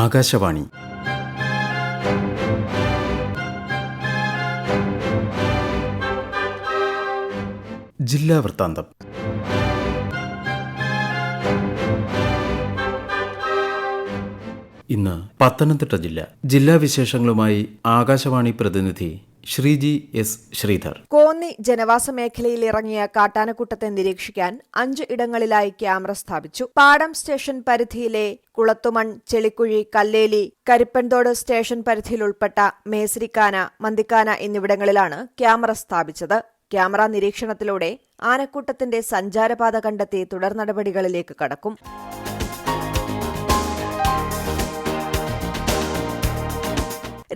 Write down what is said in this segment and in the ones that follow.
ആകാശവാണി ജില്ലാ വൃത്താന്തം. ഇന്ന് പത്തനംതിട്ട ജില്ലാ വിശേഷങ്ങളുമായി ആകാശവാണി പ്രതിനിധി ശ്രീജി എസ് ശ്രീധർ. കോന്നി ജനവാസ മേഖലയിൽ ഇറങ്ങിയ കാട്ടാനക്കൂട്ടത്തെ നിരീക്ഷിക്കാൻ 5 ഇടങ്ങളിലായി ക്യാമറ സ്ഥാപിച്ചു. പാടം സ്റ്റേഷൻ പരിധിയിലെ കുളത്തുമൺ, ചെളിക്കുഴി, കല്ലേലി, കരിപ്പൻതോട് സ്റ്റേഷൻ പരിധിയിൽ ഉൾപ്പെട്ട മേസിരിക്കാന, മന്തിക്കാന എന്നിവിടങ്ങളിലാണ് ക്യാമറ സ്ഥാപിച്ചത്. ക്യാമറ നിരീക്ഷണത്തിലൂടെ ആനക്കൂട്ടത്തിന്റെ സഞ്ചാരപാത കണ്ടെത്തി തുടർ നടപടികളിലേക്ക് കടക്കും.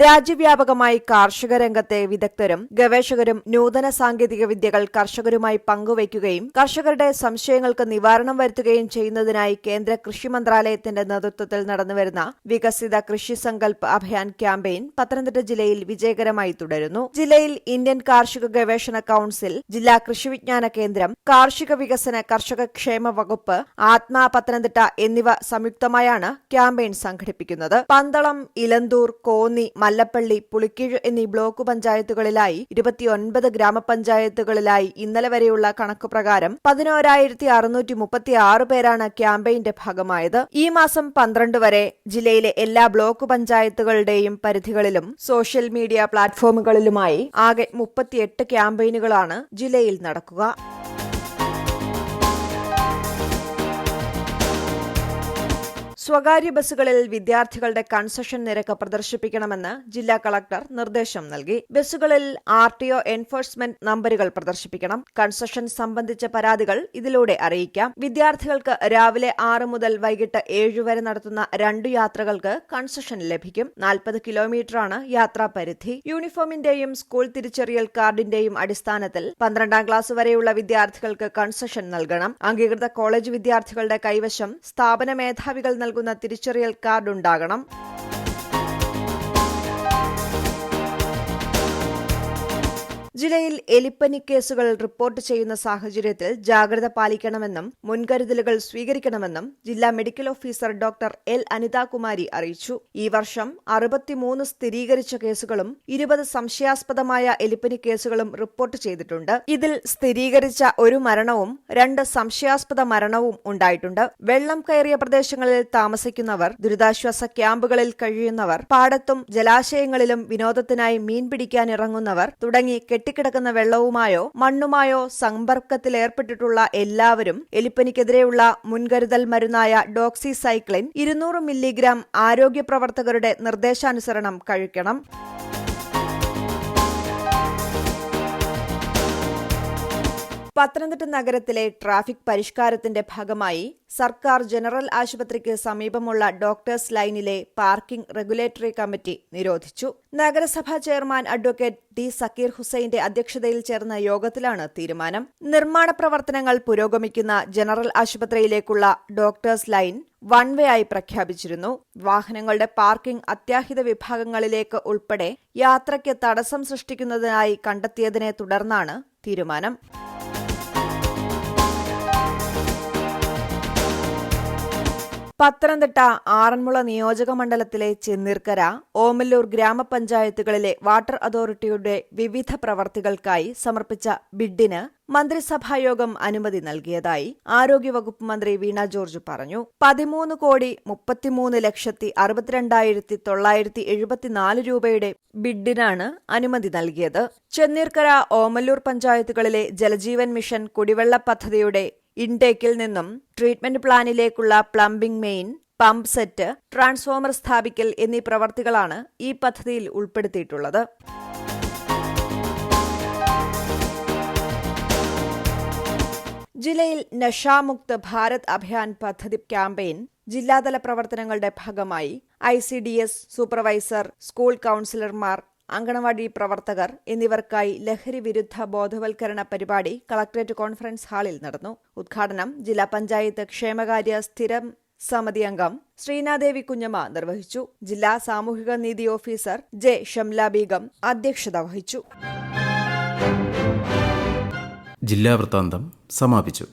രാജ്യവ്യാപകമായി കാർഷിക രംഗത്തെ വിദഗ്ധരും ഗവേഷകരും നൂതന സാങ്കേതിക വിദ്യകൾ കർഷകരുമായി പങ്കുവയ്ക്കുകയും കർഷകരുടെ സംശയങ്ങൾക്ക് നിവാരണം വരുത്തുകയും ചെയ്യുന്നതിനായി കേന്ദ്ര കൃഷി മന്ത്രാലയത്തിന്റെ നേതൃത്വത്തിൽ നടന്നുവരുന്ന വികസിത കൃഷി സങ്കൽപ് അഭിയാൻ ക്യാമ്പയിൻ പത്തനംതിട്ട ജില്ലയിൽ വിജയകരമായി തുടരുന്നു. ജില്ലയിൽ ഇന്ത്യൻ കാർഷിക ഗവേഷണ കൌൺസിൽ, ജില്ലാ കൃഷി വിജ്ഞാന കേന്ദ്രം, കാർഷിക വികസന കർഷക ക്ഷേമ വകുപ്പ്, ആത്മാ പത്തനംതിട്ട എന്നിവ സംയുക്തമായാണ് ക്യാമ്പയിൻ സംഘടിപ്പിക്കുന്നത്. പന്തളം, ഇലന്തൂർ, കോന്നി, മല്ലപ്പള്ളി, പുളിക്കീഴ് എന്നീ ബ്ലോക്ക് പഞ്ചായത്തുകളിലായി 29 ഗ്രാമപഞ്ചായത്തുകളിലായി ഇന്നലെ വരെയുള്ള കണക്ക് പ്രകാരം 11,636 പേരാണ് ക്യാമ്പയിന്റെ ഭാഗമായത്. ഈ മാസം 12 വരെ ജില്ലയിലെ എല്ലാ ബ്ലോക്ക് പഞ്ചായത്തുകളുടെയും പരിധികളിലും സോഷ്യൽ മീഡിയ പ്ലാറ്റ്ഫോമുകളിലുമായി ആകെ 38 ക്യാമ്പയിനുകളാണ് ജില്ലയിൽ നടക്കുക. സ്വകാര്യ ബസ്സുകളിൽ വിദ്യാർത്ഥികളുടെ കൺസഷൻ നിരക്ക് പ്രദർശിപ്പിക്കണമെന്ന് ജില്ലാ കളക്ടർ നിർദ്ദേശം നൽകി. ബസ്സുകളിൽ RTO എൻഫോഴ്സ്മെന്റ് നമ്പരുകൾ പ്രദർശിപ്പിക്കണം. കൺസഷൻ സംബന്ധിച്ച പരാതികൾ ഇതിലൂടെ അറിയിക്കാം. വിദ്യാർത്ഥികൾക്ക് രാവിലെ 6 മുതൽ വൈകിട്ട് 7 വരെ നടത്തുന്ന 2 യാത്രകൾക്ക് കൺസഷൻ ലഭിക്കും. 40 കിലോമീറ്ററാണ് യാത്രാപരിധി. യൂണിഫോമിന്റെയും സ്കൂൾ തിരിച്ചറിയൽ കാർഡിന്റെയും അടിസ്ഥാനത്തിൽ 12ാം ക്ലാസ് വരെയുള്ള വിദ്യാർത്ഥികൾക്ക് കൺസഷൻ നൽകണം. അംഗീകൃത കോളേജ് വിദ്യാർത്ഥികളുടെ കൈവശം സ്ഥാപന മേധാവികൾ നൽകുന്ന തിരിച്ചറിയൽ കാർഡ് ഉണ്ടാകണം. ജില്ലയിൽ എലിപ്പനി കേസുകൾ റിപ്പോർട്ട് ചെയ്യുന്ന സാഹചര്യത്തിൽ ജാഗ്രത പാലിക്കണമെന്നും മുൻകരുതലുകൾ സ്വീകരിക്കണമെന്നും ജില്ലാ medical officer doctor L Anitha Kumari അറിയിച്ചു. ഈ വർഷം 63 സ്ഥിരീകരിച്ച കേസുകളും 20 സംശയാസ്പദമായ എലിപ്പനി കേസുകളും റിപ്പോർട്ട് ചെയ്തിട്ടുണ്ട്. ഇതിൽ സ്ഥിരീകരിച്ച 1 മരണവും 2 സംശയാസ്പദ മരണവും ഉണ്ടായിട്ടുണ്ട്. വെള്ളം കയറിയ പ്രദേശങ്ങളിൽ താമസിക്കുന്നവർ, ദുരിതാശ്വാസ ക്യാമ്പുകളിൽ കഴിയുന്നവർ, പാടത്തും ജലാശയങ്ങളിലും വിനോദത്തിനായി മീൻ പിടിക്കാനിറങ്ങുന്നവർ തുടങ്ങി കെട്ടിക്കിടക്കുന്ന വെള്ളവുമായോ മണ്ണുമായോ സമ്പർക്കത്തിലേർപ്പെട്ടിട്ടുള്ള എല്ലാവരും എലിപ്പനിക്കെതിരെയുള്ള മുൻകരുതൽ മരുന്നായ ഡോക്സിസൈക്ലിൻ 200 മില്ലിഗ്രാം ആരോഗ്യ പ്രവർത്തകരുടെ നിർദ്ദേശാനുസരണം കഴിക്കണം. പത്തനംതിട്ട നഗരത്തിലെ ട്രാഫിക് പരിഷ്കാരത്തിന്റെ ഭാഗമായി സർക്കാർ ജനറൽ ആശുപത്രിക്ക് സമീപമുള്ള ഡോക്ടേഴ്സ് ലൈനിലെ പാർക്കിംഗ് റെഗുലേറ്ററി കമ്മിറ്റി നിരോധിച്ചു. നഗരസഭാ ചെയർമാൻ അഡ്വക്കേറ്റ് ടി സക്കീർ ഹുസൈന്റെ അധ്യക്ഷതയിൽ ചേർന്ന യോഗത്തിലാണ് തീരുമാനം. നിർമ്മാണ പ്രവർത്തനങ്ങൾ പുരോഗമിക്കുന്ന ജനറൽ ആശുപത്രിയിലേക്കുള്ള ഡോക്ടേഴ്സ് ലൈൻ വൺ വേ ആയി പ്രഖ്യാപിച്ചിരുന്നു. വാഹനങ്ങളുടെ പാർക്കിംഗ് അത്യാഹിത വിഭാഗങ്ങളിലേക്ക് ഉൾപ്പെടെ യാത്രയ്ക്ക് തടസ്സം സൃഷ്ടിക്കുന്നതിനായി കണ്ടെത്തിയതിനെ തുടർന്നാണ് തീരുമാനം. പത്തനംതിട്ട ആറന്മുള നിയോജക മണ്ഡലത്തിലെ ചെന്നീർക്കര, ഓമല്ലൂർ ഗ്രാമപഞ്ചായത്തുകളിലെ വാട്ടർ അതോറിറ്റിയുടെ വിവിധ പ്രവർത്തികൾക്കായി സമർപ്പിച്ച ബിഡിന് മന്ത്രിസഭായോഗം അനുമതി നൽകിയതായി ആരോഗ്യവകുപ്പ് മന്ത്രി വീണ ജോർജ് പറഞ്ഞു. 13,33,62,974 രൂപയുടെ ബിഡിനാണ് അനുമതി നൽകിയത്. ചെന്നീർക്കര, ഓമല്ലൂർ പഞ്ചായത്തുകളിലെ ജലജീവൻ മിഷൻ കുടിവെള്ള പദ്ധതിയുടെ ഇൻടേക്കിൽ നിന്നും ട്രീറ്റ്മെന്റ് പ്ലാനിലേക്കുള്ള plumbing main, pump set, transformer സ്ഥാപിക്കൽ എന്നീ പ്രവർത്തികളാണ് ഈ പദ്ധതിയിൽ ഉൾപ്പെടുത്തിയിട്ടുള്ളത്. ജില്ലയിൽ നഷാമുക്ത് ഭാരത് അഭിയാൻ പദ്ധതി ക്യാമ്പയിൻ ജില്ലാതല പ്രവർത്തനങ്ങളുടെ ഭാഗമായി ICDS സൂപ്പർവൈസർ, സ്കൂൾ കൌൺസിലർമാർ, അങ്കണവാടി പ്രവർത്തകർ എന്നിവർക്കായി ലഹരി വിരുദ്ധ ബോധവൽക്കരണ പരിപാടി കളക്ടറേറ്റ് കോൺഫറൻസ് ഹാളിൽ നടന്നു. ഉദ്ഘാടനം ജില്ലാ പഞ്ചായത്ത് ക്ഷേമകാര്യ സ്ഥിരം സമിതി അംഗം ശ്രീനാദേവി കുഞ്ഞമ്മ നിർവഹിച്ചു. ജില്ലാ സാമൂഹിക നീതി ഓഫീസർ ജെ ഷംല ബീഗം അധ്യക്ഷത വഹിച്ചു. ജില്ലാ വൃത്താന്തം സമാപിച്ചു.